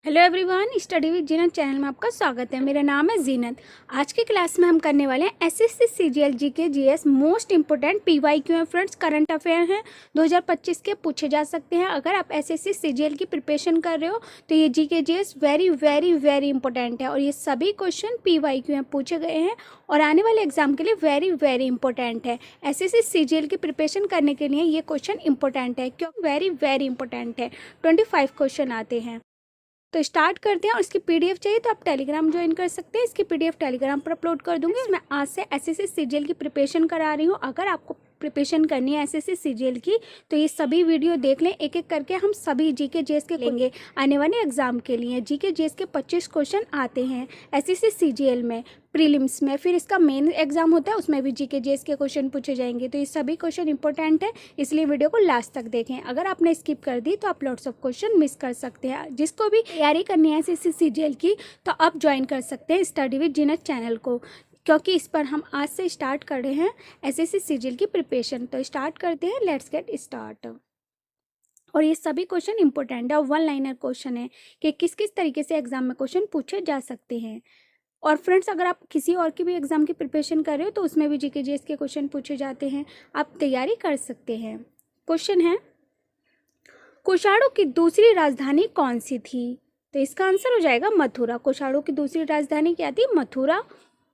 Hello everyone, study with Zeenat channel में आपका स्वागत है। मेरा नाम है जीनत। आज की क्लास में हम करने वाले हैं SSC CGL GK GS most important PYQ है फ्रेंड्स। करंट अफेयर हैं 2025 के, पूछे जा सकते हैं। अगर आप एसएससी सीजीएल की प्रिपरेशन कर रहे हो तो ये GK GS very very very important है और ये सभी क्वेश्चन पीवाईक्यू हैं, पूछे गए हैं और आने वाले एग्जाम के लिए वेरी वेरी इंपॉर्टेंट है। एसएससी सीजीएल की प्रिपरेशन करने के लिए ये क्वेश्चन इंपॉर्टेंट है, क्योंकि वेरी वेरी इंपॉर्टेंट है। 25 क्वेश्चन आते हैं। तो स्टार्ट करते हैं। और इसकी पीडीएफ चाहिए तो आप टेलीग्राम ज्वाइन कर सकते हैं। इसकी पीडीएफ टेलीग्राम पर अपलोड कर दूंगी। मैं आज से एसएससी सीजीएल की प्रिपरेशन करा रही हूँ। अगर आपको प्रिपरेशन करनी है एसएससी सीजीएल की तो ये सभी वीडियो देख लें, एक एक करके हम सभी जीके जीएस के लेंगे आने वाले एग्जाम के लिए। जीके जीएस के 25 क्वेश्चन आते हैं एसएससी सीजीएल में, प्रीलिम्स में, फिर इसका मेन एग्जाम होता है उसमें भी जीके जीएस के क्वेश्चन पूछे जाएंगे। तो ये सभी क्वेश्चन इंपॉर्टेंट है, इसलिए वीडियो को लास्ट तक देखें। अगर आपने स्किप कर दी तो आप लॉट्स ऑफ क्वेश्चन मिस कर सकते हैं। जिसको भी तैयारी करनी है एसएससी सीजीएल की तो आप ज्वाइन कर सकते हैं स्टडी विद जीनत चैनल को, क्योंकि इस पर हम आज से स्टार्ट कर रहे हैं एसएससी सीजीएल की प्रिपरेशन। तो स्टार्ट करते हैं, लेट्स गेट स्टार्ट। और ये सभी क्वेश्चन इंपॉर्टेंट है और वन लाइनर क्वेश्चन है कि किस किस तरीके से एग्जाम में क्वेश्चन पूछे जा सकते हैं। और फ्रेंड्स, अगर आप किसी और की भी एग्जाम की प्रिपरेशन कर रहे हो तो उसमें भी जीके जीएस के क्वेश्चन पूछे जाते हैं, आप तैयारी कर सकते हैं। क्वेश्चन है, कुषाणों की दूसरी राजधानी कौन सी थी? तो इसका आंसर हो जाएगा मथुरा। कुषाणों की दूसरी राजधानी क्या थी? मथुरा।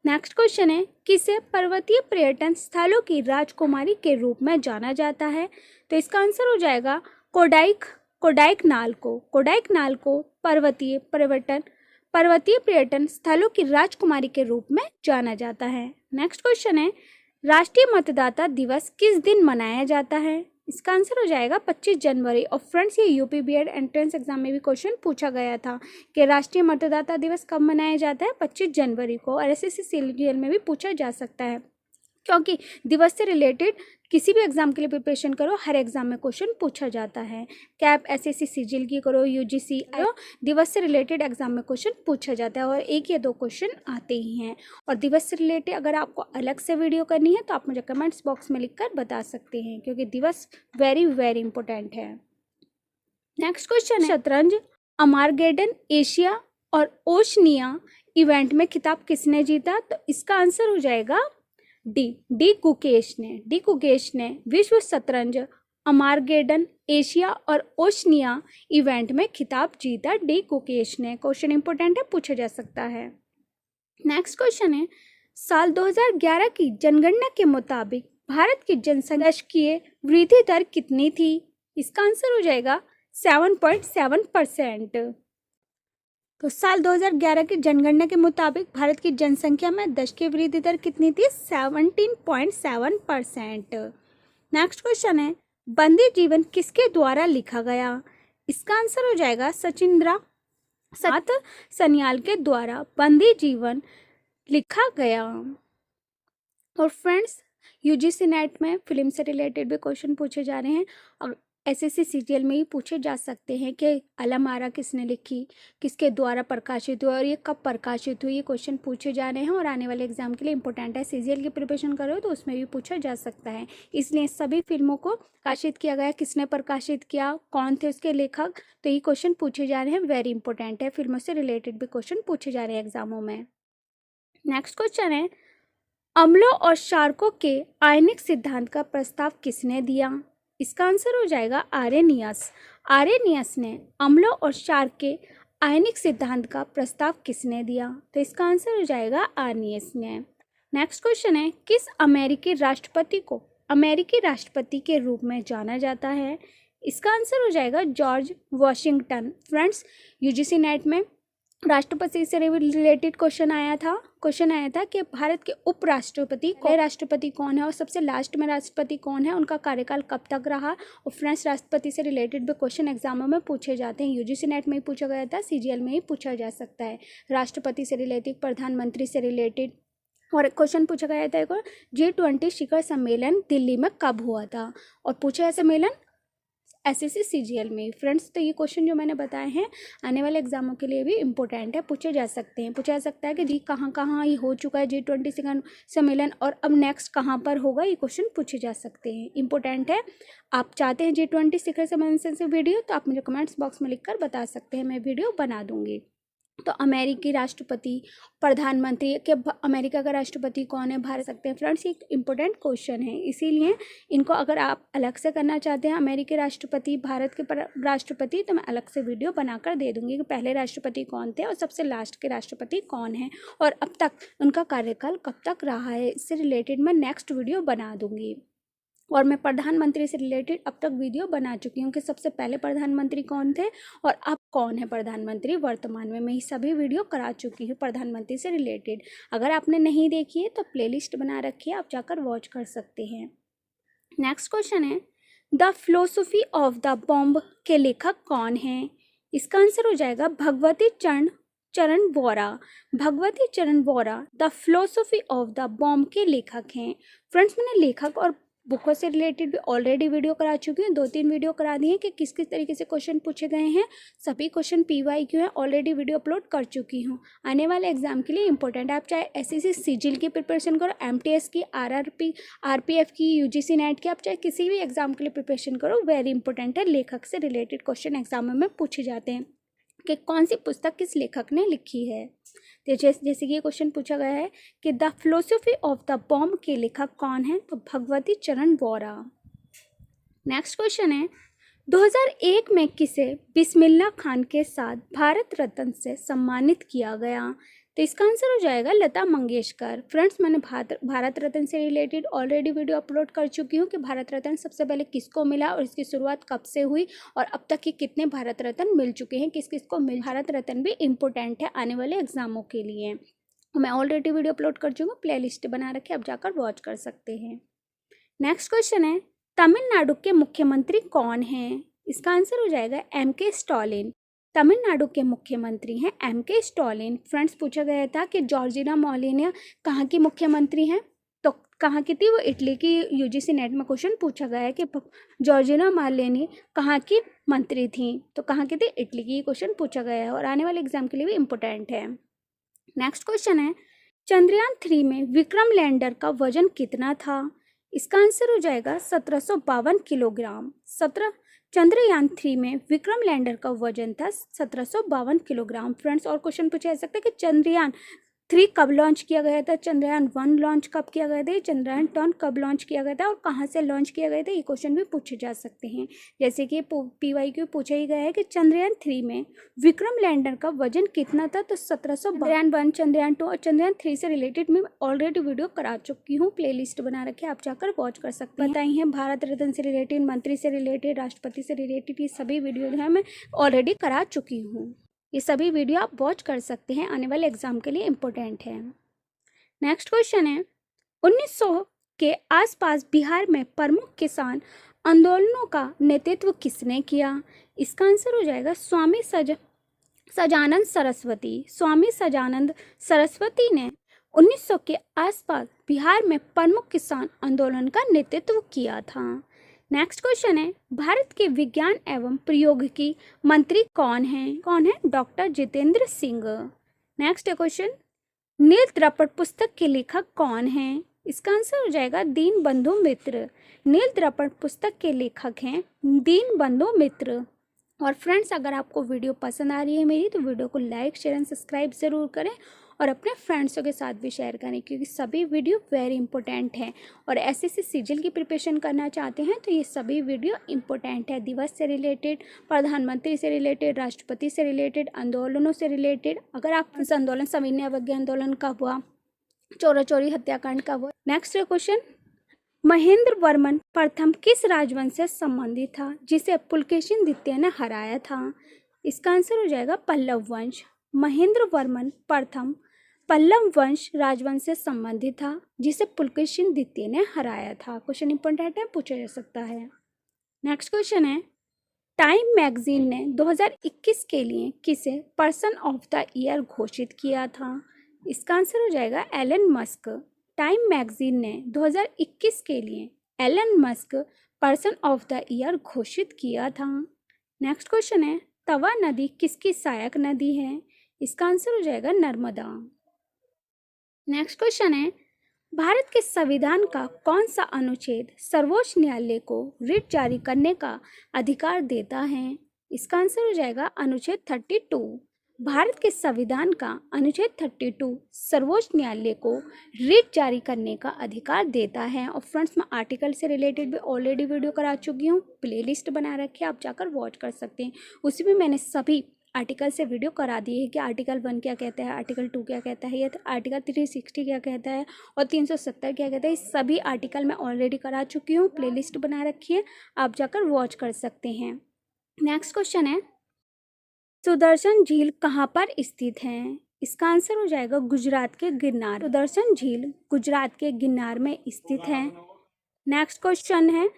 नेक्स्ट क्वेश्चन है, किसे पर्वतीय पर्यटन स्थलों की राजकुमारी के रूप में जाना जाता है? तो इसका आंसर हो जाएगा कोडाइकनाल को। कोडाइकनाल को पर्वतीय पर्यटन स्थलों की राजकुमारी के रूप में जाना जाता है। नेक्स्ट क्वेश्चन है, राष्ट्रीय मतदाता दिवस किस दिन मनाया जाता है? इसका आंसर हो जाएगा 25 जनवरी। और फ्रेंड्स, ये यूपी बीएड एंट्रेंस एग्जाम में भी क्वेश्चन पूछा गया था कि राष्ट्रीय मतदाता दिवस कब मनाया जाता है? 25 जनवरी को। और एसएससी सीजीएल में भी पूछा जा सकता है, क्योंकि दिवस से रिलेटेड किसी भी एग्जाम के लिए प्रिपरेशन करो, हर एग्जाम में क्वेश्चन पूछा जाता है। कैप एसएससी सीजीएल की करो, यूजीसी करो, दिवस से रिलेटेड एग्जाम में क्वेश्चन पूछा जाता है और एक या दो क्वेश्चन आते ही हैं। और दिवस से रिलेटेड अगर आपको अलग से वीडियो करनी है तो आप मुझे कमेंट्स बॉक्स में लिखकर बता सकते हैं, क्योंकि दिवस वेरी वेरी इंपॉर्टेंट है। नेक्स्ट क्वेश्चन है, शतरंज अमारगेडन एशिया और ओशनिया इवेंट में खिताब किसने जीता? तो इसका आंसर हो जाएगा डी कुकेश ने विश्व शतरंज अमारगेडन एशिया और ओशनिया इवेंट में खिताब जीता डी कुकेश ने। क्वेश्चन इंपॉर्टेंट है, पूछा जा सकता है। नेक्स्ट क्वेश्चन है, साल 2011 की जनगणना के मुताबिक भारत की जनसंख्या वृद्धि दर कितनी थी? इसका आंसर हो जाएगा 7.7%। तो साल 2011 की जनगणना के मुताबिक भारत की जनसंख्या में 10 की वृद्धि दर कितनी थी? 17.7%। नेक्स्ट क्वेश्चन है, बंदी जीवन किसके द्वारा लिखा गया? इसका आंसर हो जाएगा सचिंद्रा सात सन्याल के द्वारा बंदी जीवन लिखा गया। और फ्रेंड्स, यूजीसी नेट में फिल्म से रिलेटेड भी क्वेश्चन पूछे जा रहे हैं और एसएससी सीजीएल में ही पूछे जा सकते हैं कि अलमारा किसने लिखी, किसके द्वारा प्रकाशित हुआ और ये कब प्रकाशित हुई। ये क्वेश्चन पूछे जा रहे हैं और आने वाले एग्जाम के लिए इंपॉर्टेंट है। सीजीएल की प्रिपरेशन करो तो उसमें भी पूछा जा सकता है। इसलिए सभी फिल्मों को प्रकाशित किया गया, किसने प्रकाशित किया, कौन थे उसके लेखक, तो ये क्वेश्चन पूछे जा रहे हैं, वेरी इंपॉर्टेंट है। फिल्मों से रिलेटेड भी क्वेश्चन पूछे जा रहे हैं एग्जामों में। नेक्स्ट क्वेश्चन है, अम्लों और क्षारकों के आयनिक सिद्धांत का प्रस्ताव किसने दिया? इसका आंसर हो जाएगा आर्यनियस ने। अम्लों और क्षार के आयनिक सिद्धांत का प्रस्ताव किसने दिया? तो इसका आंसर हो जाएगा आर्यनियस ने। नेक्स्ट क्वेश्चन है, किस अमेरिकी राष्ट्रपति को अमेरिकी राष्ट्रपति के रूप में जाना जाता है? इसका आंसर हो जाएगा George Washington. Friends, UGC net में राष्ट्रपति से रिलेटेड क्वेश्चन आया था कि भारत के उपराष्ट्रपति राष्ट्रपति कौन है और सबसे लास्ट में राष्ट्रपति कौन है, उनका कार्यकाल कब तक रहा। और फ्रेंड्स, राष्ट्रपति से रिलेटेड भी क्वेश्चन एग्जामों में पूछे जाते हैं। यूजीसी नेट में ही पूछा गया था, सीजीएल में ही पूछा जा सकता है। राष्ट्रपति से रिलेटेड, प्रधानमंत्री से रिलेटेड। और क्वेश्चन पूछा गया था, G20 शिखर सम्मेलन दिल्ली में कब हुआ था? और पूछा है सम्मेलन एसएससी सीजीएल में फ्रेंड्स। तो ये क्वेश्चन जो मैंने बताए हैं आने वाले एग्जामों के लिए भी इंपॉर्टेंट है, पूछे जा सकते हैं। पूछा जा सकता है कि जी कहाँ कहाँ ये हो चुका है G20 सम्मेलन और अब नेक्स्ट कहाँ पर होगा, ये क्वेश्चन पूछे जा सकते हैं, इंपॉर्टेंट है। आप चाहते हैं G20 शिखर सम्मेलन से वीडियो, तो आप मुझे कमेंट्स बॉक्स में लिखकर बता सकते हैं, मैं वीडियो बना दूंगी। तो अमेरिकी राष्ट्रपति, प्रधानमंत्री के अमेरिका का राष्ट्रपति कौन है, भारत सकते हैं फ्रेंड्स, ये एक इम्पोर्टेंट क्वेश्चन है, इसीलिए इनको अगर आप अलग से करना चाहते हैं अमेरिकी राष्ट्रपति, भारत के राष्ट्रपति, तो मैं अलग से वीडियो बनाकर दे दूंगी कि पहले राष्ट्रपति कौन थे और सबसे लास्ट के राष्ट्रपति कौन है और अब तक उनका कार्यकाल कब तक रहा है, इससे रिलेटेड मैं नेक्स्ट वीडियो बना दूंगी। और मैं प्रधानमंत्री से रिलेटेड अब तक वीडियो बना चुकी हूँ कि सबसे पहले प्रधानमंत्री कौन थे और अब कौन है प्रधानमंत्री वर्तमान में, मैं ये सभी वीडियो करा चुकी हूँ प्रधानमंत्री से रिलेटेड। अगर आपने नहीं देखी है तो प्लेलिस्ट बना रखी है, आप जाकर वॉच कर सकते हैं। नेक्स्ट क्वेश्चन है the philosophy of the bomb के लेखक कौन है, इसका आंसर हो जाएगा भगवती चरण वोरा। भगवती चरण Vora the philosophy of the bomb के लेखक हैं। फ्रेंड्स मैंने लेखक और बुकों से रिलेटेड भी ऑलरेडी वीडियो करा चुकी हूँ, 2-3 वीडियो करा दी हैं कि किस किस तरीके से क्वेश्चन पूछे गए हैं, सभी क्वेश्चन PYQ है, ऑलरेडी वीडियो अपलोड कर चुकी हूँ। आने वाले एग्जाम के लिए इंपॉर्टेंट है, आप चाहे SSC सीजीएल की प्रिपरेशन करो, MTS की, RRP RPF की, UGC नेट की, आप चाहे किसी भी एग्जाम के लिए प्रिपरेशन करो, वेरी इंपॉर्टेंट है। लेखक से रिलेटेड क्वेश्चन एग्जाम में पूछे जाते हैं कि कौन सी पुस्तक किस लेखक ने लिखी है। तो जैसे कि ये क्वेश्चन पूछा गया है कि the philosophy of the bomb के लेखक कौन है, तो भगवती चरण वोरा। नेक्स्ट क्वेश्चन है 2001 में किसे बिस्मिल्लाह खान के साथ भारत रत्न से सम्मानित किया गया, तो इसका आंसर हो जाएगा लता मंगेशकर। फ्रेंड्स मैंने भारत रत्न से रिलेटेड ऑलरेडी वीडियो अपलोड कर चुकी हूँ कि भारत रत्न सबसे पहले किसको मिला और इसकी शुरुआत कब से हुई और अब तक के कितने भारत रत्न मिल चुके हैं, किस किस को मिल। भारत रत्न भी इम्पोर्टेंट है आने वाले एग्जामों के लिए, मैं ऑलरेडी वीडियो अपलोड कर चुकी हूँ, प्ले लिस्ट बना रखी है, आप जाकर वॉच कर सकते हैं। नेक्स्ट क्वेश्चन है तमिलनाडु के मुख्यमंत्री कौन हैं, इसका आंसर हो जाएगा MK स्टालिन। तमिलनाडु के मुख्यमंत्री हैं MK स्टालिन। फ्रेंड्स पूछा गया था कि जॉर्जिना मेलोनी कहाँ की मुख्यमंत्री हैं, तो कहाँ की थी, वो इटली की। UGC नेट में क्वेश्चन पूछा गया है कि जॉर्जिना मेलोनी कहाँ की मंत्री थी, तो कहाँ की थी, इटली की। क्वेश्चन पूछा गया है और आने वाले एग्जाम के लिए भी इम्पोर्टेंट है। नेक्स्ट क्वेश्चन है चंद्रयान 3 में विक्रम लैंडर का वजन कितना था, इसका आंसर हो जाएगा 1752 किलोग्राम। चंद्रयान 3 में विक्रम लैंडर का वजन था 1752 किलोग्राम। फ्रेंड्स और क्वेश्चन पूछा जा सकता है कि चंद्रयान 3 कब लॉन्च किया गया था, चंद्रयान 1 लॉन्च कब किया गया था, चंद्रयान 2 कब लॉन्च किया गया था और कहाँ से लॉन्च किया गया था, ये क्वेश्चन भी पूछे जा सकते हैं। जैसे कि PYQ पूछा ही गया है कि चंद्रयान 3 में विक्रम लैंडर का वजन कितना था, तो 1700। चंद्रयान 1, चंद्रयान 2 और चंद्रयान 3 से रिलेटेड मैं ऑलरेडी वीडियो करा चुकी हूँ, प्ले लिस्ट बना रखी है, आप जाकर वॉच कर सकते हैं। बताई हैं भारत रत्न से रिलेटेड, मंत्री से रिलेटेड, राष्ट्रपति से रिलेटेड, ये सभी वीडियो जो है मैं ऑलरेडी करा चुकी हूँ, ये सभी वीडियो आप वॉच कर सकते हैं, आने वाले एग्जाम के लिए इम्पोर्टेंट है। नेक्स्ट क्वेश्चन है 1900 के आसपास बिहार में प्रमुख किसान आंदोलनों का नेतृत्व किसने किया, इसका आंसर हो जाएगा स्वामी सजानंद सरस्वती। स्वामी सजानंद सरस्वती ने 1900 के आसपास बिहार में प्रमुख किसान आंदोलन का नेतृत्व किया था। नेक्स्ट क्वेश्चन है भारत के विज्ञान एवं प्रौद्योगिकी मंत्री कौन है, doctor Jitendra Singh. Next question Nil Darpan पुस्तक के लेखक कौन हैं, इसका आंसर हो जाएगा दीनबंधु मित्र। नील द्रपड़ पुस्तक के लेखक हैं दीनबंधु मित्र। और फ्रेंड्स अगर आपको वीडियो पसंद आ रही है मेरी, तो वीडियो को लाइक शेयर एंड सब्सक्राइब ज़रूर करें और अपने फ्रेंड्सों के साथ भी शेयर करें, क्योंकि सभी वीडियो वेरी इंपॉर्टेंट हैं। और SSC सीजीएल की प्रिपरेशन करना चाहते हैं तो ये सभी वीडियो इंपॉर्टेंट है, दिवस से रिलेटेड, प्रधानमंत्री से रिलेटेड, राष्ट्रपति से रिलेटेड, आंदोलनों से रिलेटेड। अगर आप इस आंदोलन सविनय अवज्ञा आंदोलन कब हुआ, चोरा चोरी हत्याकांड कब हुआ। नेक्स्ट क्वेश्चन महेंद्र वर्मन प्रथम किस राजवंश से संबंधित था जिसे पुलकेशिन द्वितीय ने हराया था, इसका आंसर हो जाएगा पल्लव वंश। महेंद्र वर्मन प्रथम पल्लव वंश राजवंश से संबंधित था जिसे पुलकेशिन द्वितीय ने हराया था। क्वेश्चन इंपॉर्टेंट है, पूछा जा सकता है। नेक्स्ट क्वेश्चन है टाइम मैगजीन ने 2021 के लिए किसे पर्सन ऑफ द ईयर घोषित किया था, इसका आंसर हो जाएगा एलन मस्क। टाइम मैगजीन ने 2021 के लिए Elon Musk person of the year घोषित किया था? नेक्स्ट क्वेश्चन है, तवा नदी किसकी सहायक नदी है? इसका आंसर हो जाएगा नर्मदा। नेक्स्ट क्वेश्चन है, भारत के संविधान का कौन सा अनुच्छेद सर्वोच्च न्यायालय को रिट जारी करने का अधिकार देता है? इसका आंसर हो जाएगा अनुच्छेद 32। भारत के संविधान का अनुच्छेद 32 सर्वोच्च न्यायालय को रिट जारी करने का अधिकार देता है। और फ्रेंड्स, मैं आर्टिकल से रिलेटेड भी ऑलरेडी वीडियो करा चुकी हूँ, प्लेलिस्ट बना रखी है, आप जाकर वॉच कर सकते हैं। उसमें मैंने सभी आर्टिकल से वीडियो करा दी है कि आर्टिकल 1 क्या कहता है, आर्टिकल 2 क्या कहता है, या आर्टिकल 360 क्या कहता है और 370 क्या कहता है। इस सभी आर्टिकल मैं ऑलरेडी करा चुकी हूँ, प्लेलिस्ट बना रखी है, आप जाकर वॉच कर सकते हैं। नेक्स्ट क्वेश्चन है, सुदर्शन झील कहाँ पर स्थित है? इसका आंसर हो जाएगा गुजरात के गिरनार। सुदर्शन झील गुजरात के गिरनार में स्थित है। नेक्स्ट क्वेश्चन है,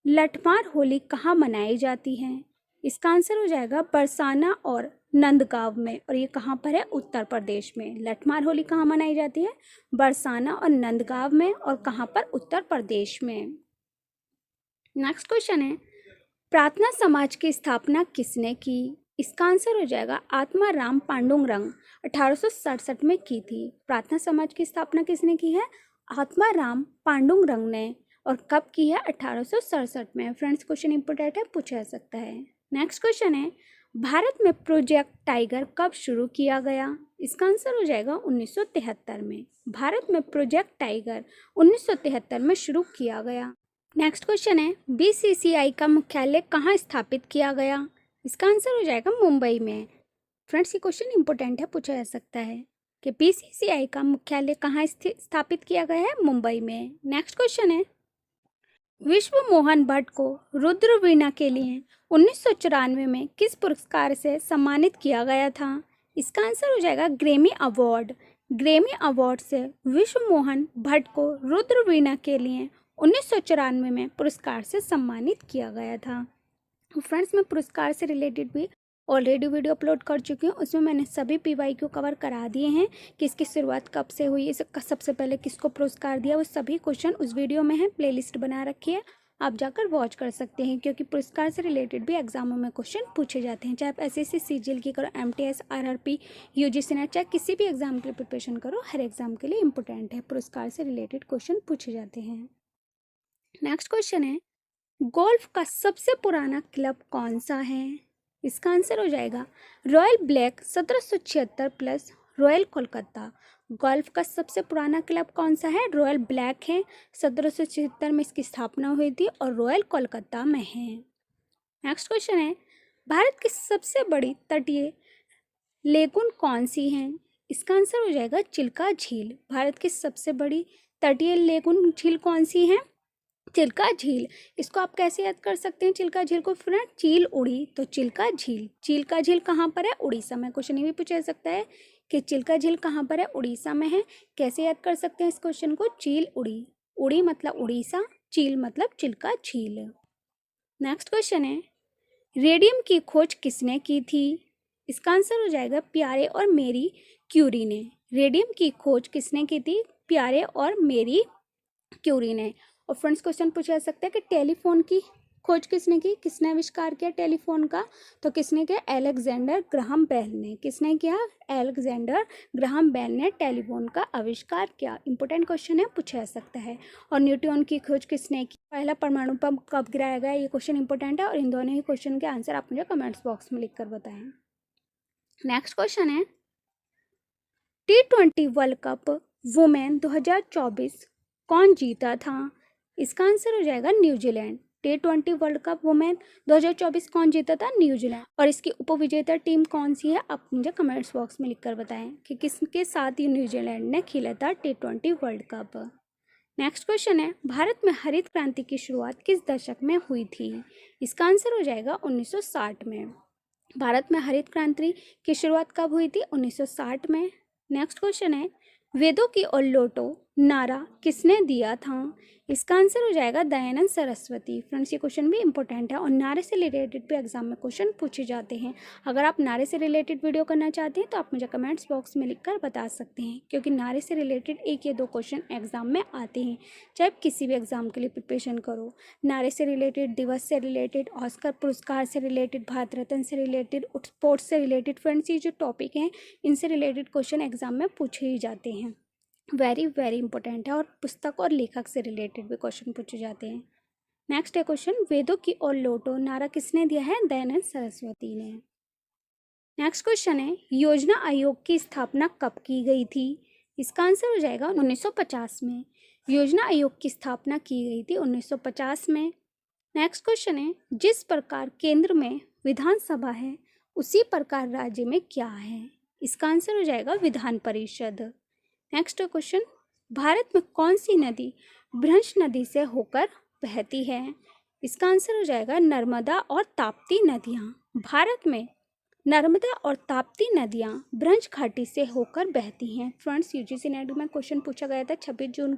लठमार होली कहाँ मनाई जाती है? इसका आंसर हो जाएगा बरसाना और नंदगांव में, और ये कहाँ पर है? उत्तर प्रदेश में। लठमार होली कहाँ मनाई जाती है? बरसाना और नंदगांव में, और कहाँ पर? उत्तर प्रदेश में। नेक्स्ट क्वेश्चन है, प्रार्थना समाज की स्थापना किसने की? इसका आंसर हो जाएगा आत्माराम पांडुरंग 1867 में की थी। प्रार्थना समाज की स्थापना किसने की है? आत्माराम पांडुरंग ने। और कब की है? 1867 में। फ्रेंड्स, क्वेश्चन इंपोर्टेंट है, पूछा जा सकता है। नेक्स्ट क्वेश्चन है, भारत में प्रोजेक्ट टाइगर कब शुरू किया गया? इसका आंसर हो जाएगा 1973 में। भारत में प्रोजेक्ट टाइगर 1973 में शुरू किया गया। नेक्स्ट क्वेश्चन है, बीसीसीआई का मुख्यालय कहाँ स्थापित किया गया? इसका आंसर हो जाएगा मुंबई में। फ्रेंड्स, ये क्वेश्चन इंपोर्टेंट है, पूछा जा सकता है कि बीसीसीआई का मुख्यालय कहाँ स्थापित किया गया है? मुंबई में। नेक्स्ट क्वेश्चन है, विश्व मोहन भट्ट को रुद्र वीणा के लिए 1994 में किस पुरस्कार से सम्मानित किया गया था? इसका आंसर हो जाएगा ग्रैमी अवार्ड। ग्रैमी अवार्ड से विश्व मोहन भट्ट को रुद्र वीणा के लिए 1994 में पुरस्कार से सम्मानित किया गया था। फ्रेंड्स, मैं पुरस्कार से रिलेटेड भी ऑलरेडी वीडियो अपलोड कर चुकी हूँ, उसमें मैंने सभी PYQ कवर करा दिए हैं कि इसकी शुरुआत कब से हुई, सबसे पहले किसको पुरस्कार दिया, वो सभी क्वेश्चन उस वीडियो में है, प्लेलिस्ट बना रखी है, आप जाकर वॉच कर सकते हैं। क्योंकि पुरस्कार से रिलेटेड भी एग्जामों में क्वेश्चन पूछे जाते हैं, चाहे आप SSC CGL की करो, MTS RRP UGC नेट, चाहे किसी भी एग्जाम के लिए प्रिपरेशन करो, हर एग्जाम के लिए इंपॉर्टेंट है, पुरस्कार से रिलेटेड क्वेश्चन पूछे जाते हैं। नेक्स्ट क्वेश्चन है, गोल्फ का सबसे पुराना क्लब कौन सा है? इसका आंसर हो जाएगा royal black 1776 plus royal Kolkata. Golf का सबसे पुराना क्लब कौन सा है? रॉयल ब्लैक है, 1776 में इसकी स्थापना हुई थी और रॉयल कोलकाता में है। नेक्स्ट क्वेश्चन है, भारत की सबसे बड़ी तटीय लेगून कौन सी है? इसका आंसर हो जाएगा चिल्का झील। भारत की सबसे बड़ी तटीय लेगून झील कौन सी है? चिल्का झील। इसको आप कैसे याद कर सकते हैं चिल्का झील को? फ्रेंड, चील उड़ी तो चिल्का झील। चिल्का झील कहाँ पर है? उड़ीसा में। क्वेश्चन ये भी पूछा जा सकता है कि चिल्का झील कहाँ पर है? उड़ीसा में है। कैसे याद कर सकते हैं इस क्वेश्चन को? चील उड़ी, उड़ी मतलब उड़ीसा, चील मतलब चिल्का झील। नेक्स्ट क्वेश्चन है, रेडियम की खोज किसने की थी? इसका आंसर हो जाएगा पियरे और मैरी क्यूरी ने। रेडियम की खोज किसने की थी? पियरे और मैरी क्यूरी ने। और फ्रेंड्स, क्वेश्चन पूछा जा सकता है कि टेलीफोन की खोज किसने की? किसने आविष्कार किया टेलीफोन का? तो किसने किया? अलेक्जेंडर ग्राहम बेल ने। किसने किया? अलेक्जेंडर ग्राहम बेल ने टेलीफोन का आविष्कार किया। इंपॉर्टेंट क्वेश्चन है, पूछा जा सकता है। और न्यूट्रॉन की खोज किसने की? पहला परमाणु बम कब गिराया गया? ये क्वेश्चन इंपॉर्टेंट है, और इन दोनों ही क्वेश्चन के आंसर आप मुझे कमेंट्स बॉक्स में लिख कर बताएं। नेक्स्ट क्वेश्चन है, T20 वर्ल्ड कप वुमेन 2024 कौन जीता था? इसका आंसर हो जाएगा New Zealand. T20 world cup women 2024 कौन जीता था? न्यूजीलैंड। और इसकी उपविजेता टीम कौन सी है? आप मुझे कमेंट्स बॉक्स में लिखकर बताएं कि किसके साथ ये न्यूजीलैंड ने खेला था T20 world cup. Next question है, भारत में हरित क्रांति की शुरुआत किस दशक में हुई थी? इसका आंसर हो जाएगा 1960 में। भारत में हरित क्रांति की शुरुआत कब हुई थी? 1960 में। नेक्स्ट क्वेश्चन है, वेदों की और लोटो नारा किसने दिया था? इसका आंसर हो जाएगा दयानंद सरस्वती। फ्रेंड्स ये क्वेश्चन भी इंपॉर्टेंट है और नारे से रिलेटेड भी एग्जाम में क्वेश्चन पूछे जाते हैं। अगर आप नारे से रिलेटेड वीडियो करना चाहते हैं तो आप मुझे कमेंट्स बॉक्स में लिखकर बता सकते हैं, क्योंकि नारे से रिलेटेड एक या दो क्वेश्चन एग्जाम में आते हैं। चाहे आप किसी भी एग्जाम के लिए प्रिपरेशन करो, नारे से रिलेटेड, दिवस से रिलेटेड, ऑस्कर पुरस्कार से रिलेटेड, भारत रत्न से रिलेटेड, स्पोर्ट्स से रिलेटेड, फ्रेंड्स ये जो टॉपिक हैं इनसे रिलेटेड क्वेश्चन एग्जाम में पूछे ही जाते हैं। वेरी वेरी इंपॉर्टेंट है और पुस्तक और लेखक से रिलेटेड भी क्वेश्चन पूछे जाते हैं। नेक्स्ट है क्वेश्चन, वेदों की ओर लौटो नारा किसने दिया है? दयानंद सरस्वती ने। नेक्स्ट क्वेश्चन है, योजना आयोग की स्थापना कब की गई थी? इसका आंसर हो जाएगा 1950 में। योजना आयोग की स्थापना की गई थी 1950 में। नेक्स्ट क्वेश्चन है, जिस प्रकार केंद्र में विधानसभा है उसी प्रकार राज्य में क्या है? इसका आंसर हो जाएगा विधान परिषद। नेक्स्ट क्वेश्चन, भारत में कौन सी नदी ब्रह्मश नदी से होकर बहती है? इसका आंसर हो जाएगा नर्मदा और ताप्ती नदियाँ। भारत में नर्मदा और ताप्ती नदियाँ ब्रह्मश घाटी से होकर बहती हैं। फ्रेंड्स यूजीसी नेट में क्वेश्चन पूछा गया था 26 जून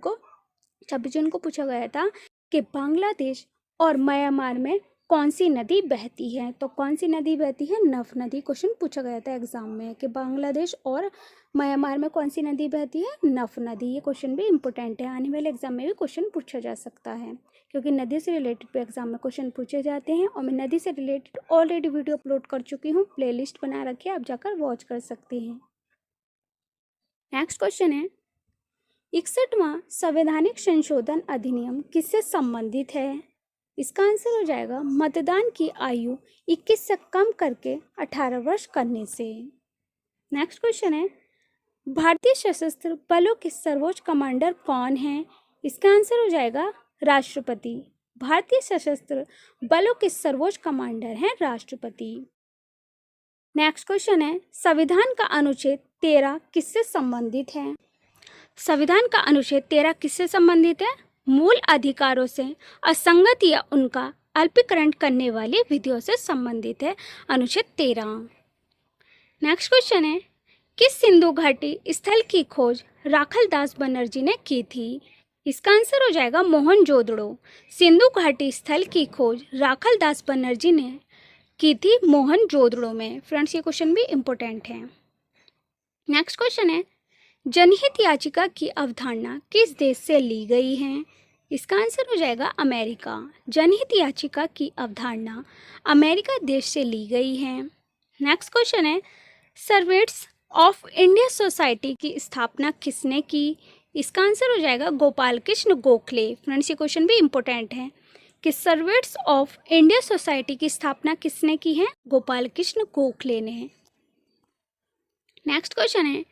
को पूछा गया था कि बांग्लादेश और म्यांमार में कौन सी नदी बहती है? तो कौन सी नदी बहती है? नफ नदी। क्वेश्चन पूछा गया था एग्जाम में कि बांग्लादेश और म्यांमार में कौन सी नदी बहती है? नफ नदी। ये क्वेश्चन भी इंपॉर्टेंट है, आने वाले एग्जाम में भी क्वेश्चन पूछा जा सकता है, क्योंकि नदी से रिलेटेड भी एग्जाम में क्वेश्चन पूछे जाते हैं। और मैं नदी से रिलेटेड ऑलरेडी वीडियो अपलोड कर चुकी हूँ, प्लेलिस्ट बना रखी है, आप जाकर वॉच कर सकते हैं। नेक्स्ट क्वेश्चन है, 61वां संवैधानिक संशोधन अधिनियम किससे संबंधित है? इसका आंसर हो जाएगा मतदान की आयु 21 से कम करके 18 वर्ष करने से। नेक्स्ट क्वेश्चन है, भारतीय सशस्त्र बलों के सर्वोच्च कमांडर कौन है? इसका आंसर हो जाएगा राष्ट्रपति। भारतीय सशस्त्र बलों के सर्वोच्च कमांडर हैं राष्ट्रपति। नेक्स्ट क्वेश्चन है, संविधान का अनुच्छेद 13 किससे संबंधित है? संविधान का अनुच्छेद 13 किससे संबंधित है? मूल अधिकारों से असंगत या उनका अल्पीकरण करने वाली विधियों से संबंधित है अनुच्छेद 13। नेक्स्ट क्वेश्चन है, किस सिंधु घाटी स्थल की खोज राखलदास बनर्जी ने की थी? इसका आंसर हो जाएगा मोहनजोदड़ो। सिंधु घाटी स्थल की खोज राखलदास बनर्जी ने की थी मोहनजोदड़ो में। फ्रेंड्स ये क्वेश्चन भी इंपॉर्टेंट है। नेक्स्ट क्वेश्चन है, जनहित याचिका की अवधारणा किस देश से ली गई है? इसका आंसर हो जाएगा अमेरिका। जनहित याचिका की अवधारणा अमेरिका देश से ली गई है। नेक्स्ट क्वेश्चन है, सर्वेंट्स ऑफ इंडिया सोसाइटी की स्थापना किसने की? इसका आंसर हो जाएगा गोपाल कृष्ण गोखले। फ्रेंड्स ये क्वेश्चन भी इंपॉर्टेंट है कि सर्वेंट्स ऑफ इंडिया सोसाइटी की स्थापना किसने की है? गोपाल कृष्ण गोखले ने। नेक्स्ट क्वेश्चन है,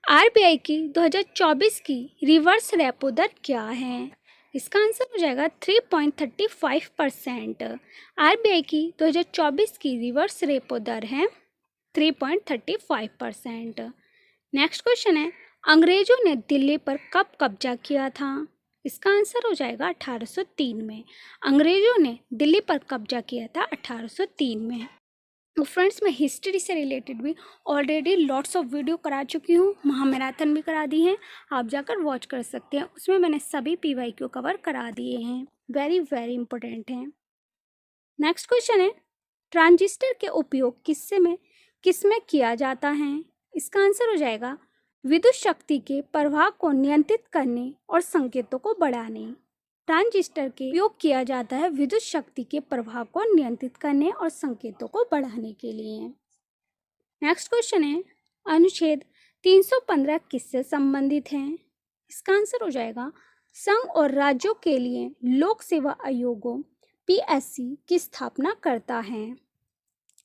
आरबीआई की 2024 की रिवर्स रेपो दर क्या है? इसका आंसर हो जाएगा 3.35%। आरबीआई की 2024 की रिवर्स रेपो दर है 3.35%। नेक्स्ट क्वेश्चन है, अंग्रेजों ने दिल्ली पर कब कब्जा किया था? इसका आंसर हो जाएगा 1803 में। अंग्रेजों ने दिल्ली पर कब्जा किया था 1803 में। तो फ्रेंड्स मैं हिस्ट्री से रिलेटेड भी ऑलरेडी लॉट्स ऑफ वीडियो करा चुकी हूँ, महामैराथन भी करा दी हैं, आप जाकर वॉच कर सकते हैं। उसमें मैंने सभी PYQ कवर करा दिए हैं, वेरी वेरी इंपॉर्टेंट हैं। नेक्स्ट क्वेश्चन है, ट्रांजिस्टर के उपयोग किसमें किया जाता है? इसका आंसर हो जाएगा विद्युत शक्ति के प्रवाह को नियंत्रित करने और संकेतों को बढ़ाने। ट्रांजिस्टर के उपयोग किया जाता है विद्युत शक्ति के प्रवाह को नियंत्रित करने और संकेतों को बढ़ाने के लिए। नेक्स्ट क्वेश्चन है, अनुच्छेद 315 किससे संबंधित है? इसका आंसर हो जाएगा संघ और राज्यों के लिए लोक सेवा आयोगों PSC की स्थापना करता है।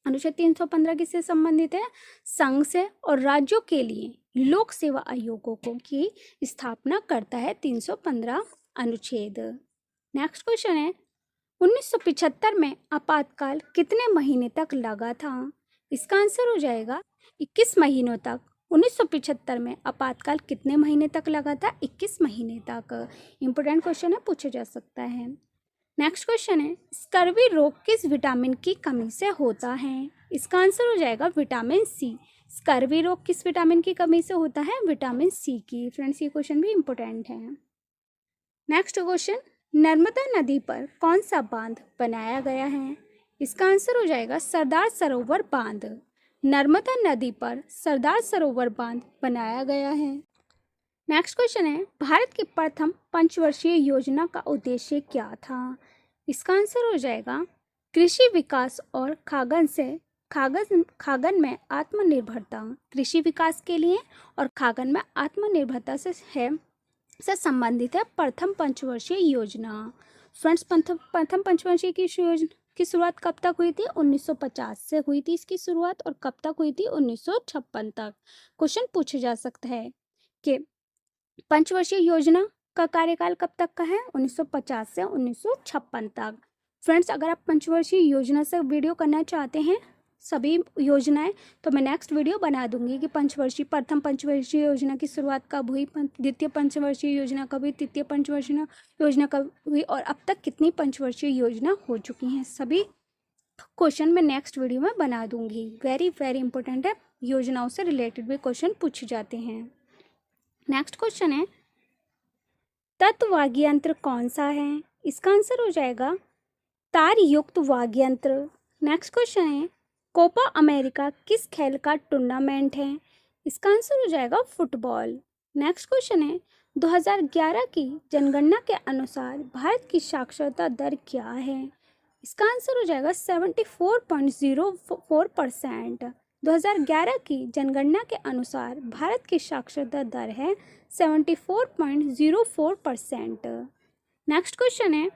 अनुच्छेद 315 किससे संबंधित है? संघ से और राज्यों के लिए लोक सेवा आयोगों की स्थापना करता है 315 अनुच्छेद। नेक्स्ट क्वेश्चन है, 1975 में आपातकाल कितने महीने तक लगा था? इसका आंसर हो जाएगा 21 महीनों तक। 1975 में आपातकाल कितने महीने तक लगा था? 21 महीने तक। इंपॉर्टेंट क्वेश्चन है, पूछा जा सकता है। नेक्स्ट क्वेश्चन है, स्कर्वी रोग किस विटामिन की कमी से होता है? इसका आंसर हो जाएगा विटामिन C। स्कर्वी रोग किस विटामिन की कमी से होता है? विटामिन सी की। फ्रेंड्स, ये क्वेश्चन भी इंपॉर्टेंट है। नेक्स्ट क्वेश्चन, नर्मदा नदी पर कौन सा बांध बनाया गया है? इसका आंसर हो जाएगा सरदार सरोवर बांध। नर्मदा नदी पर सरदार सरोवर बांध बनाया गया है। नेक्स्ट क्वेश्चन है, भारत की प्रथम पंचवर्षीय योजना का उद्देश्य क्या था? इसका आंसर हो जाएगा कृषि विकास और खागन में आत्मनिर्भरता। कृषि विकास के लिए और खागन में आत्मनिर्भरता से संबंधित है प्रथम पंचवर्षीय योजना। फ्रेंड्स, प्रथम पंचवर्षीय की शुरुआत कब तक हुई थी? 1950 से हुई थी इसकी शुरुआत। और कब तक हुई थी? 1956 तक। क्वेश्चन पूछा जा सकता है कि पंचवर्षीय योजना का कार्यकाल कब तक का है? 1950 से 1956 तक। फ्रेंड्स, अगर आप पंचवर्षीय योजना से वीडियो करना चाहते हैं सभी योजनाएं, तो मैं नेक्स्ट वीडियो बना दूंगी कि प्रथम पंचवर्षीय योजना की शुरुआत कब हुई, द्वितीय पंचवर्षीय योजना कब हुई, तृतीय पंचवर्षीय योजना कब हुई और अब तक कितनी पंचवर्षीय योजना हो चुकी हैं। सभी क्वेश्चन मैं नेक्स्ट वीडियो में बना दूंगी। वेरी वेरी इंपॉर्टेंट है, योजनाओं से रिलेटेड भी क्वेश्चन पूछे जाते हैं। नेक्स्ट क्वेश्चन है, तत्व वाग्यंत्र कौन सा है? इसका आंसर हो जाएगा तार युक्त वाग्यंत्र। नेक्स्ट क्वेश्चन है, कोपा अमेरिका किस खेल का टूर्नामेंट है? इसका आंसर हो जाएगा फुटबॉल। नेक्स्ट क्वेश्चन है, 2011 की जनगणना के अनुसार भारत की साक्षरता दर क्या है? इसका आंसर हो जाएगा 74.04%। 2011 की जनगणना के अनुसार भारत की साक्षरता दर है 74.04%। नेक्स्ट क्वेश्चन है,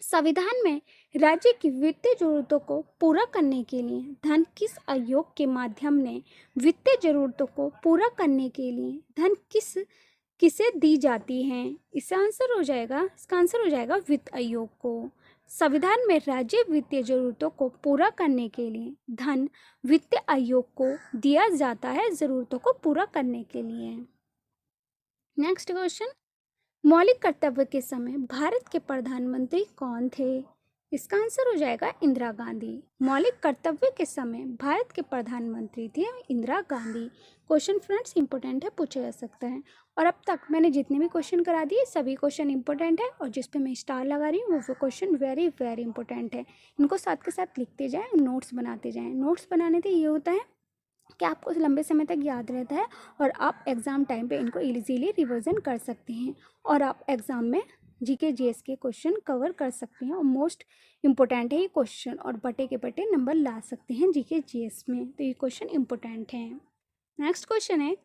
संविधान में राज्य की वित्तीय जरूरतों को पूरा करने के लिए धन किस आयोग के माध्यम ने वित्तीय जरूरतों को पूरा करने के लिए धन किसे दी जाती है? इसका आंसर हो जाएगा वित्त आयोग को। संविधान में राज्य वित्तीय जरूरतों को पूरा करने के लिए धन वित्त आयोग को दिया जाता है जरूरतों को पूरा करने के लिए। नेक्स्ट क्वेश्चन, मौलिक कर्तव्य के समय भारत के प्रधानमंत्री कौन थे? इसका आंसर हो जाएगा इंदिरा गांधी। मौलिक कर्तव्य के समय भारत के प्रधानमंत्री थे Indira Gandhi. Question friends important है, पूछा जा सकता है। और अब तक मैंने जितने भी क्वेश्चन करा दिए सभी क्वेश्चन इंपॉर्टेंट है और जिस पे मैं स्टार लगा रही हूँ वो क्वेश्चन वेरी वेरी इंपॉर्टेंट है। इनको साथ के साथ लिखते जाएं, नोट्स बनाते जाएं। नोट्स बनाने से ये होता है कि आपको लंबे समय तक याद रहता है और आप एग्ज़ाम टाइम पे इनको इजीली रिवीजन कर सकते हैं और आप एग्ज़ाम में जीके जीएस के क्वेश्चन कवर कर सकते हैं। और मोस्ट इम्पोर्टेंट है ये क्वेश्चन और बटे के बटे नंबर ला सकते हैं जीके जीएस में, तो ये क्वेश्चन इम्पोर्टेंट है। नेक्स्ट क्वेश्चन है,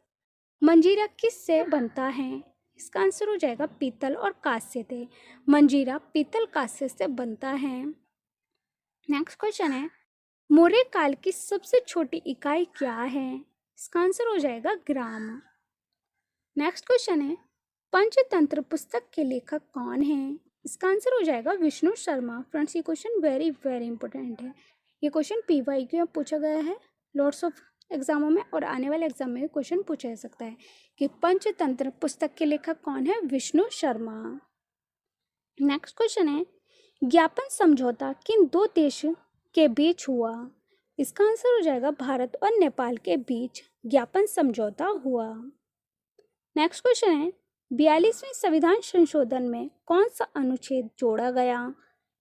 मंजीरा किस से बनता है? इसका आंसर हो जाएगा पीतल और कांस्य से। मंजीरा पीतल कांस्य से बनता है। नेक्स्ट क्वेश्चन है, मौर्य काल की सबसे छोटी इकाई क्या है? इसका आंसर हो जाएगा ग्राम। नेक्स्ट क्वेश्चन है, पंचतंत्र पुस्तक के लेखक कौन है? इसका आंसर हो जाएगा विष्णु शर्मा। फ्रेंड्स, ये क्वेश्चन वेरी वेरी इंपॉर्टेंट है। ये क्वेश्चन पीवाईक्यू में पूछा गया है लॉट्स ऑफ एग्जामों में और आने वाले एग्जाम में भी क्वेश्चन पूछा जा सकता है कि पंचतंत्र पुस्तक के लेखक कौन है? विष्णु शर्मा। नेक्स्ट क्वेश्चन है, ज्ञापन समझौता किन दो देशों के बीच हुआ? इसका आंसर हो जाएगा भारत और नेपाल के बीच ज्ञापन समझौता हुआ। नेक्स्ट क्वेश्चन है, 42वें संविधान संशोधन में कौन सा अनुच्छेद जोड़ा गया?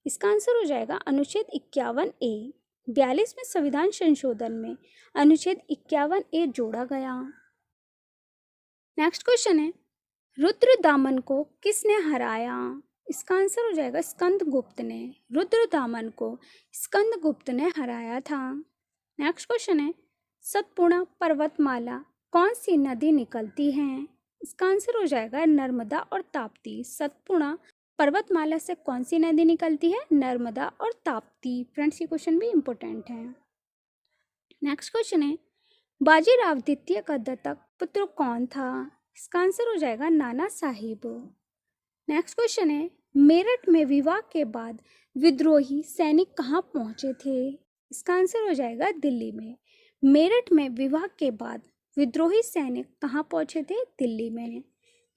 इसका आंसर हो जाएगा अनुच्छेद 51A। 42वें संविधान संशोधन में अनुच्छेद 51A जोड़ा गया। नेक्स्ट क्वेश्चन है, रुद्रदामन को किसने हराया? इसका आंसर हो जाएगा स्कंदगुप्त ने। रुद्रदामन को स्कंदगुप्त ने हराया था। नेक्स्ट क्वेश्चन है, सतपुड़ा पर्वतमाला कौन सी नदी निकलती है? इसका आंसर हो जाएगा नर्मदा और ताप्ती। सतपुड़ा पर्वतमाला से कौन सी नदी निकलती है? नर्मदा और ताप्ती। फ्रेंड्स, ये क्वेश्चन भी इंपॉर्टेंट है। नेक्स्ट क्वेश्चन है, बाजीराव द्वितीय का दत्तक पुत्र कौन था? इसका आंसर हो जाएगा नाना साहिब। नेक्स्ट क्वेश्चन है, मेरठ में विवाह के बाद विद्रोही सैनिक कहाँ पहुंचे थे? इसका आंसर हो जाएगा दिल्ली में। मेरठ में विवाह के बाद विद्रोही सैनिक कहाँ पहुंचे थे? दिल्ली में।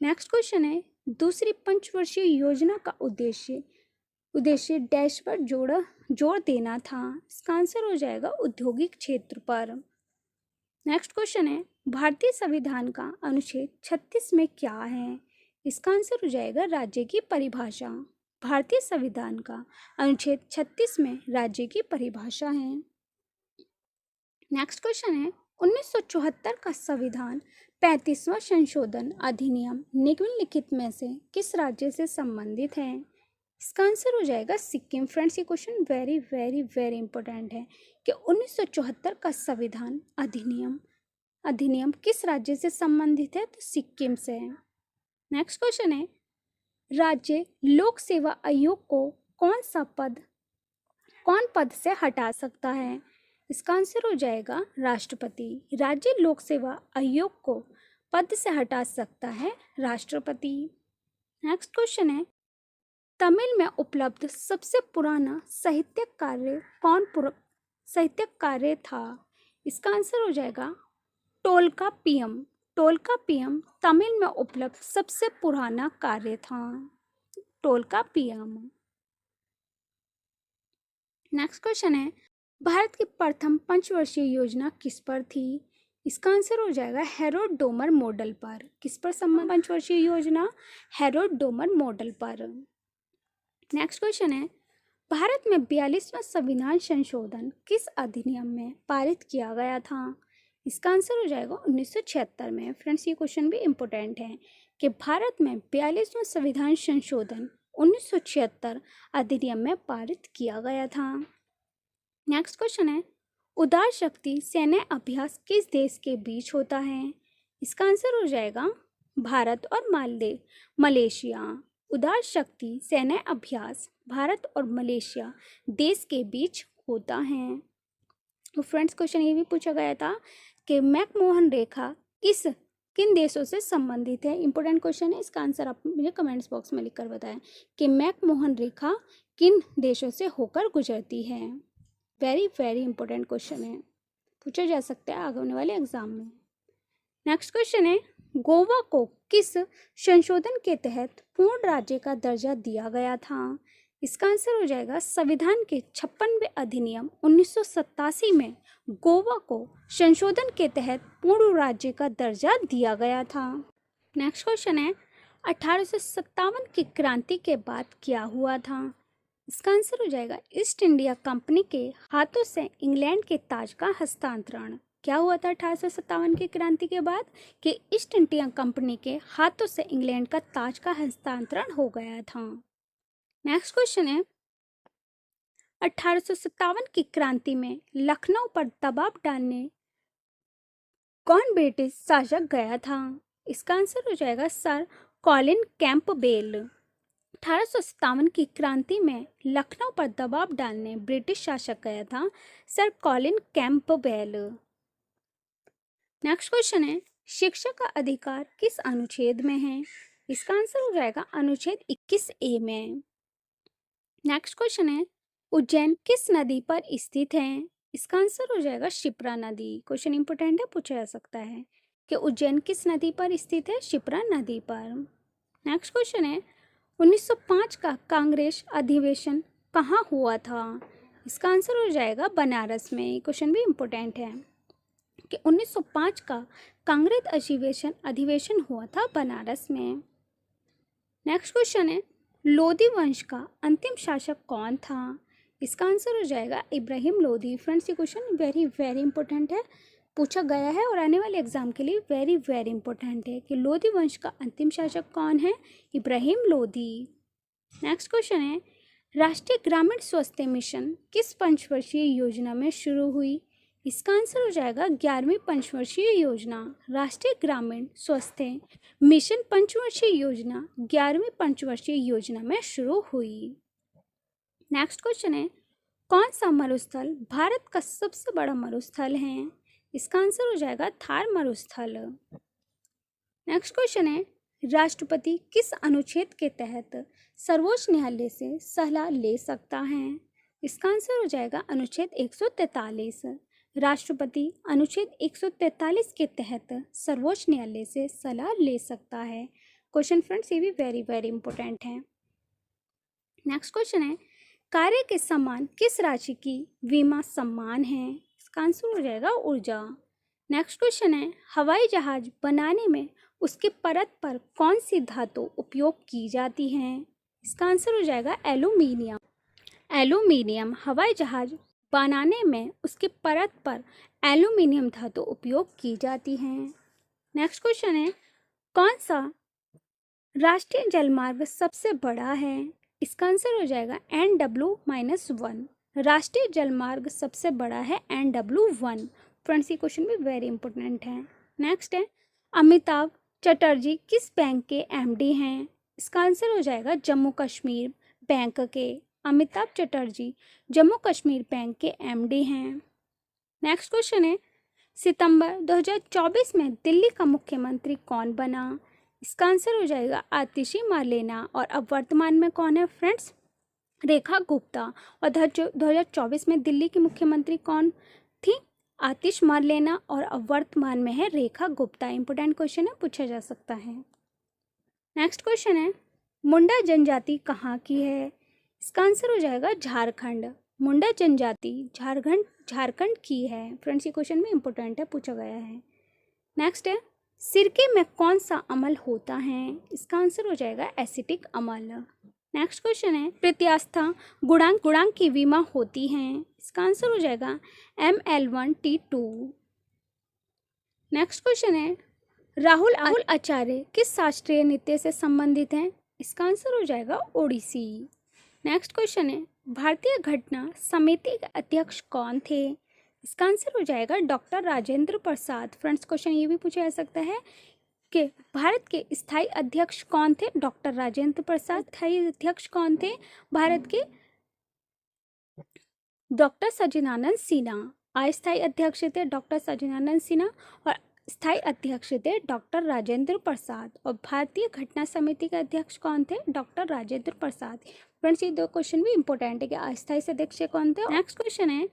नेक्स्ट क्वेश्चन है, दूसरी पंचवर्षीय योजना का उद्देश्य डैश पर जोर देना था। इसका आंसर हो जाएगा औद्योगिक क्षेत्र पर। नेक्स्ट क्वेश्चन है, भारतीय संविधान का अनुच्छेद 36 में क्या है? इसका आंसर हो जाएगा राज्य की परिभाषा। भारतीय संविधान का अनुच्छेद 36 में राज्य की परिभाषा है। नेक्स्ट क्वेश्चन है, 1974 का संविधान 35वां संशोधन अधिनियम निम्नलिखित में से किस राज्य से संबंधित है? इसका आंसर हो जाएगा सिक्किम। फ्रेंड्स, ये question very very very important है कि 1974 का संविधान अधिनियम किस राज्य से संबंधित है? तो सिक्किम से है। नेक्स्ट क्वेश्चन है, राज्य लोक सेवा आयोग को कौन पद से हटा सकता है? इसका आंसर हो जाएगा राष्ट्रपति। राज्य लोक सेवा आयोग को पद से हटा सकता है राष्ट्रपति। नेक्स्ट क्वेश्चन है, तमिल में उपलब्ध सबसे पुराना साहित्यिक कार्य था? इसका आंसर हो जाएगा टोल्कापियम। टोल्कापियम तमिल में उपलब्ध सबसे पुराना कार्य था, टोल्कापियम। नेक्स्ट क्वेश्चन है, भारत की प्रथम पंचवर्षीय योजना किस पर थी? इसका आंसर हो जाएगा हेरोड डोमर मॉडल पर। किस पर संबंधित पंचवर्षीय योजना? हेरोड डोमर मॉडल पर। नेक्स्ट क्वेश्चन है, भारत में 42वां संविधान संशोधन किस अधिनियम में पारित किया गया था? इसका आंसर हो जाएगा 1976 में। फ्रेंड्स, ये क्वेश्चन भी इम्पोर्टेंट है कि भारत में 42वां संविधान संशोधन 1976 अधिनियम में पारित किया गया था। नेक्स्ट क्वेश्चन है, उदार शक्ति सैन्य अभ्यास किस देश के बीच होता है? इसका आंसर हो जाएगा भारत और मलेशिया। उदार शक्ति सैन्य अभ्यास भारत और मलेशिया देश के बीच होता है। तो फ्रेंड्स, क्वेश्चन ये भी पूछा गया था कि मैकमोहन रेखा किन देशों से संबंधित है? इंपॉर्टेंट क्वेश्चन है, इसका आंसर आप मुझे कमेंट्स बॉक्स में लिखकर बताएं कि मैकमोहन रेखा किन देशों से होकर गुजरती है। वेरी वेरी इंपॉर्टेंट क्वेश्चन है, पूछा जा सकता है आगे होने वाले एग्जाम में। नेक्स्ट क्वेश्चन है, गोवा को किस संशोधन के तहत पूर्ण राज्य का दर्जा दिया गया था? इसका आंसर हो जाएगा संविधान के 56वें अधिनियम 1987 में गोवा को संशोधन के तहत पूर्ण राज्य का दर्जा दिया गया था। नेक्स्ट क्वेश्चन है, 1857 की क्रांति के बाद क्या हुआ था? इसका आंसर हो जाएगा ईस्ट इंडिया कंपनी के हाथों से इंग्लैंड के ताज का हस्तांतरण। क्या हुआ था 1857 की क्रांति के बाद? कि ईस्ट इंडिया कंपनी के हाथों से इंग्लैंड का ताज का हस्तांतरण हो गया था। नेक्स्ट क्वेश्चन है, 1857 की क्रांति में लखनऊ पर दबाव डालने कौन ब्रिटिश शासक गया था? इसका आंसर हो जाएगा सर कॉलिन कैंपबेल। 1857 की क्रांति में लखनऊ पर दबाव डालने ब्रिटिश शासक गया था sir Colin Campbell. Next question है, शिक्षा का अधिकार किस अनुच्छेद में है? इसका आंसर हो जाएगा अनुच्छेद 21A में। नेक्स्ट क्वेश्चन है, उज्जैन किस नदी पर स्थित है? इसका आंसर हो जाएगा शिप्रा नदी। क्वेश्चन इंपोर्टेंट है, पूछा जा सकता है कि उज्जैन किस नदी पर स्थित है? शिप्रा नदी पर। नेक्स्ट क्वेश्चन है, 1905 का कांग्रेस अधिवेशन कहाँ हुआ था? इसका आंसर हो जाएगा बनारस में। क्वेश्चन भी इम्पोर्टेंट है कि 1905 का कांग्रेस अधिवेशन हुआ था बनारस में। नेक्स्ट क्वेश्चन है, लोधी वंश का अंतिम शासक कौन था? इसका आंसर हो जाएगा इब्राहिम लोधी। फ्रेंड्स, ये क्वेश्चन वेरी वेरी इंपॉर्टेंट है, पूछा गया है और आने वाले एग्जाम के लिए वेरी वेरी इंपॉर्टेंट है कि लोधी वंश का अंतिम शासक कौन है? इब्राहिम लोधी। नेक्स्ट क्वेश्चन है, राष्ट्रीय ग्रामीण स्वास्थ्य मिशन किस पंचवर्षीय योजना में शुरू हुई? इसका आंसर हो जाएगा 11वीं पंचवर्षीय योजना। राष्ट्रीय ग्रामीण स्वास्थ्य मिशन पंचवर्षीय योजना 11वीं पंचवर्षीय योजना में शुरू हुई। नेक्स्ट क्वेश्चन है, कौन सा मरुस्थल भारत का सबसे बड़ा मरुस्थल है? इसका आंसर हो जाएगा थार मरुस्थल। नेक्स्ट क्वेश्चन है, राष्ट्रपति किस अनुच्छेद के तहत सर्वोच्च न्यायालय से सलाह ले सकता है? इसका आंसर हो जाएगा अनुच्छेद 143। राष्ट्रपति अनुच्छेद 143 के तहत सर्वोच्च न्यायालय से सलाह ले सकता है। क्वेश्चन फ्रेंड्स, ये भी वेरी वेरी इंपॉर्टेंट है। नेक्स्ट क्वेश्चन है, कार्य के समान किस राशि की बीमा सम्मान है? इसका आंसर हो जाएगा ऊर्जा। नेक्स्ट क्वेश्चन है, हवाई जहाज बनाने में उसकी परत पर कौन सी धातु उपयोग की जाती है? इसका आंसर हो जाएगा एल्यूमीनियम। एल्यूमीनियम हवाई जहाज बनाने में उसकी परत पर एल्यूमीनियम धातु उपयोग की जाती है। नेक्स्ट क्वेश्चन है, कौन सा राष्ट्रीय जलमार्ग सबसे बड़ा है? इसका आंसर हो जाएगा NW-1। राष्ट्रीय जलमार्ग सबसे बड़ा है NW-1। फ्रेंड्स, ये क्वेश्चन भी वेरी इंपॉर्टेंट है। नेक्स्ट है, अमिताभ चटर्जी किस बैंक के MD हैं? इसका आंसर हो जाएगा जम्मू कश्मीर बैंक के। अमिताभ चटर्जी जम्मू कश्मीर बैंक के MD हैं। नेक्स्ट क्वेश्चन है, सितंबर 2024 में दिल्ली का मुख्यमंत्री कौन बना? इसका आंसर हो जाएगा आतिशी मार्लेना। और अब वर्तमान में कौन है फ्रेंड्स? रेखा गुप्ता। और 2024 में दिल्ली की मुख्यमंत्री कौन थी? आतिश मार्लेना। और अब वर्तमान में है रेखा गुप्ता। इंपोर्टेंट क्वेश्चन है, पूछा जा सकता है। नेक्स्ट क्वेश्चन है, मुंडा जनजाति कहाँ की है? इसका आंसर हो जाएगा झारखंड। मुंडा जनजाति झारखंड की है। फ्रेंड्स, ये क्वेश्चन भी इंपॉर्टेंट है, पूछा गया है। नेक्स्ट है, सिरके में कौन सा अम्ल होता है? इसका आंसर हो जाएगा एसिटिक अम्ल। नेक्स्ट क्वेश्चन है, प्रत्यास्था गुणांक की विमा होती हैं? इसका आंसर हो जाएगा ML1T2। नेक्स्ट क्वेश्चन है, राहुल आचार्य किस शास्त्रीय नृत्य से संबंधित हैं? इसका आंसर हो जाएगा ओडिसी। नेक्स्ट क्वेश्चन है, भारतीय घटना समिति के अध्यक्ष कौन थे? इसका आंसर हो जाएगा doctor Rajendra Prasad. Friends, question ये भी पूछा जा सकता है कि भारत के स्थायी अध्यक्ष कौन थे? डॉक्टर राजेंद्र प्रसाद। स्थायी अध्यक्ष कौन थे भारत के? डॉक्टर सचिदानंद सिन्हा। अस्थायी अध्यक्ष थे डॉक्टर सचिदानंद सिन्हा और स्थायी अध्यक्ष थे डॉक्टर राजेंद्र प्रसाद। और भारतीय घटना समिति के अध्यक्ष कौन थे? डॉक्टर राजेंद्र प्रसाद। फ्रेंड्स, ये दो क्वेश्चन भी इंपॉर्टेंट है कि अस्थायी सदस्य कौन थे। नेक्स्ट क्वेश्चन है,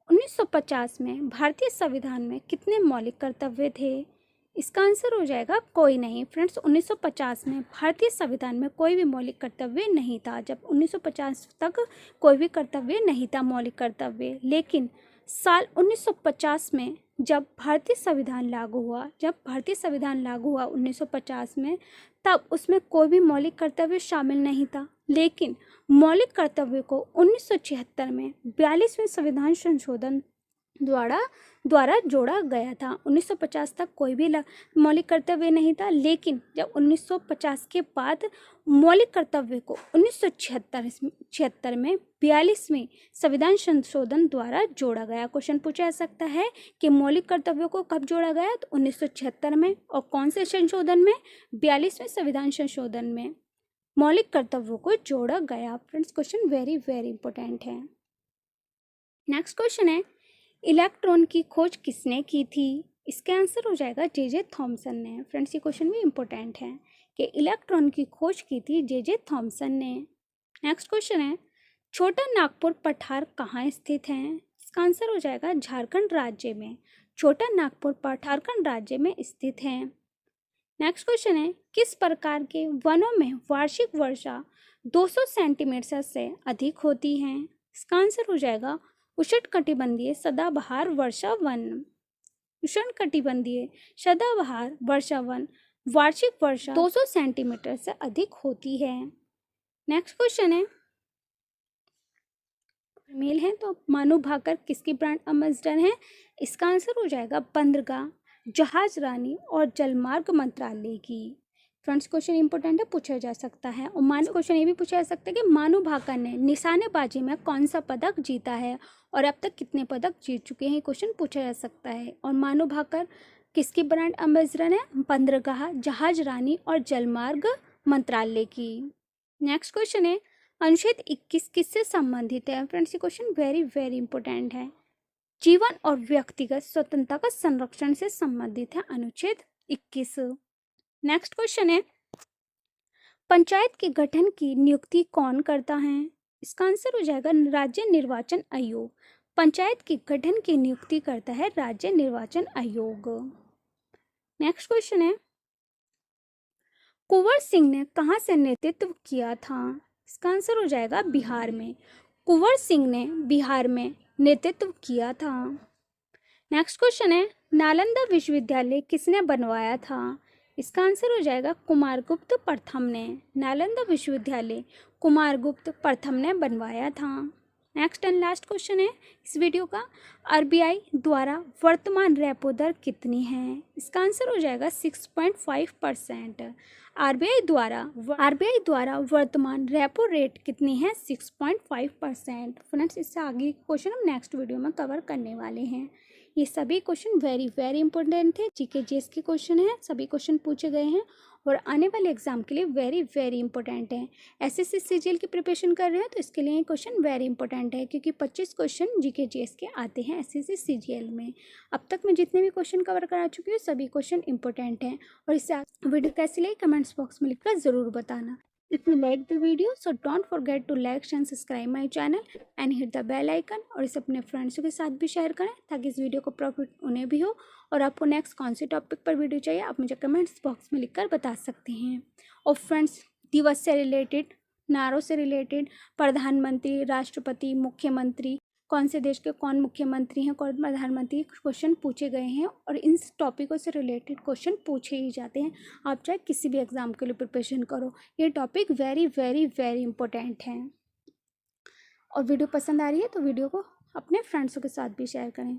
1950 में भारतीय संविधान में कितने मौलिक कर्तव्य थे? इसका आंसर हो जाएगा कोई नहीं। फ्रेंड्स, 1950 में भारतीय संविधान में कोई भी मौलिक कर्तव्य नहीं था। जब 1950 तक कोई भी कर्तव्य नहीं था, मौलिक कर्तव्य। लेकिन साल 1950 में जब भारतीय संविधान लागू हुआ 1950 में, तब उसमें कोई भी मौलिक कर्तव्य शामिल नहीं था। लेकिन मौलिक कर्तव्य को 1976 में 42वें संविधान संशोधन द्वारा जोड़ा गया था। 1950 तक कोई भी मौलिक कर्तव्य नहीं था, लेकिन जब 1950 के बाद मौलिक कर्तव्य को 1976 में 42वें संविधान संशोधन द्वारा जोड़ा गया। क्वेश्चन पूछा जा सकता है कि मौलिक कर्तव्यों को कब जोड़ा गया? तो 1976 में। और कौन से संशोधन में? 42वें संविधान संशोधन में मौलिक कर्तव्यों को जोड़ा गया। Friends, question very very important है। नेक्स्ट क्वेश्चन है, इलेक्ट्रॉन की खोज किसने की थी? इसका आंसर हो जाएगा जे थॉमसन ने। फ्रेंड्स, ये क्वेश्चन भी इंपॉर्टेंट है कि इलेक्ट्रॉन की खोज की थी जे थॉमसन ने। नेक्स्ट क्वेश्चन है, छोटा नागपुर पठार कहाँ स्थित है? इसका आंसर हो जाएगा झारखंड राज्य में। छोटा नागपुर पठार राज्य में स्थित है। नेक्स्ट क्वेश्चन है, किस प्रकार के वनों में वार्षिक वर्षा 200 सेंटीमीटर से अधिक होती है? इसका आंसर हो जाएगा उष्णकटिबंधीय सदाबहार वर्षा वन। उष्णकटिबंधीय सदाबहार वर्षा वन वार्षिक वर्षा 200 सेंटीमीटर से अधिक होती है। नेक्स्ट क्वेश्चन है, मेल है तो मानू भाकर किसकी ब्रांड एम्बेसडर है? इसका आंसर हो जाएगा बंदरगाह, जहाज रानी और जलमार्ग मंत्रालय की। फ्रेंड्स, क्वेश्चन इंपॉर्टेंट है, पूछा जा सकता है। और क्वेश्चन ये भी पूछा जा सकता है कि मानू भाकर ने निशानेबाजी में कौन सा पदक जीता है और अब तक कितने पदक जीत चुके हैं? क्वेश्चन पूछा जा सकता है। और मानू भाकर किसकी ब्रांड एम्बेसडर है? बंदरगाह, जहाज रानी और जलमार्ग मंत्रालय की। नेक्स्ट क्वेश्चन है, अनुच्छेद 21 किससे संबंधित है? फ्रेंड्स, ये क्वेश्चन वेरी वेरी इंपॉर्टेंट है। जीवन और व्यक्तिगत स्वतंत्रता का संरक्षण से संबंधित है अनुच्छेद 21। नेक्स्ट क्वेश्चन है, पंचायत के गठन की नियुक्ति कौन करता है? इसका आंसर हो जाएगा राज्य निर्वाचन आयोग। पंचायत के गठन की नियुक्ति करता है राज्य निर्वाचन आयोग। नेक्स्ट क्वेश्चन है, कुंवर सिंह ने कहां से नेतृत्व किया था? इसका आंसर हो जाएगा बिहार में। कुंवर सिंह ने बिहार में नेतृत्व किया था। नेक्स्ट क्वेश्चन है, नालंदा विश्वविद्यालय किसने बनवाया था? इसका आंसर हो जाएगा कुमारगुप्त प्रथम ने। नालंदा विश्वविद्यालय कुमारगुप्त प्रथम ने बनवाया था। नेक्स्ट एंड लास्ट क्वेश्चन है इस वीडियो का, आरबीआई द्वारा वर्तमान रेपो दर कितनी है? इसका आंसर हो जाएगा 6.5%। आरबीआई द्वारा वर्तमान रेपो रेट कितनी है? 6.5%। फ्रेंड्स, इससे आगे क्वेश्चन हम नेक्स्ट वीडियो में कवर करने वाले हैं। ये सभी क्वेश्चन वेरी वेरी इंपॉर्टेंट थे, जीके जीएस के क्वेश्चन हैं, सभी क्वेश्चन पूछे गए हैं और आने वाले एग्जाम के लिए वेरी वेरी इंपॉर्टेंट हैं। एसएससी सीजीएल की प्रिपरेशन कर रहे हैं तो इसके लिए ये क्वेश्चन वेरी इंपॉर्टेंट है, क्योंकि 25 क्वेश्चन जीके जीएस के आते हैं एसएससी सीजीएल में। अब तक मैं जितने भी क्वेश्चन कवर करा चुकी हूँ सभी क्वेश्चन इंपॉर्टेंट हैं। और इससे वीडियो कैसी लगी कमेंट्स बॉक्स में लिखकर ज़रूर बताना। If you like the video, so don't forget to like and subscribe my channel and hit the bell icon। और इसे अपने फ्रेंड्स के साथ भी शेयर करें ताकि इस वीडियो को प्रॉफिट उन्हें भी हो। और आपको नेक्स्ट कौन से टॉपिक पर वीडियो चाहिए आप मुझे कमेंट्स बॉक्स में लिखकर बता सकते हैं। और फ्रेंड्स, दिवस से रिलेटेड, नारों से रिलेटेड, प्रधानमंत्री, राष्ट्रपति, मुख्यमंत्री, कौन से देश के कौन मुख्यमंत्री हैं, कौन प्रधानमंत्री, क्वेश्चन पूछे गए हैं और इन टॉपिकों से रिलेटेड क्वेश्चन पूछे ही जाते हैं। आप चाहे किसी भी एग्ज़ाम के लिए प्रिपरेशन करो, ये topic very very very important हैं। और वीडियो पसंद आ रही है तो वीडियो को अपने फ्रेंड्सों के साथ भी शेयर करें।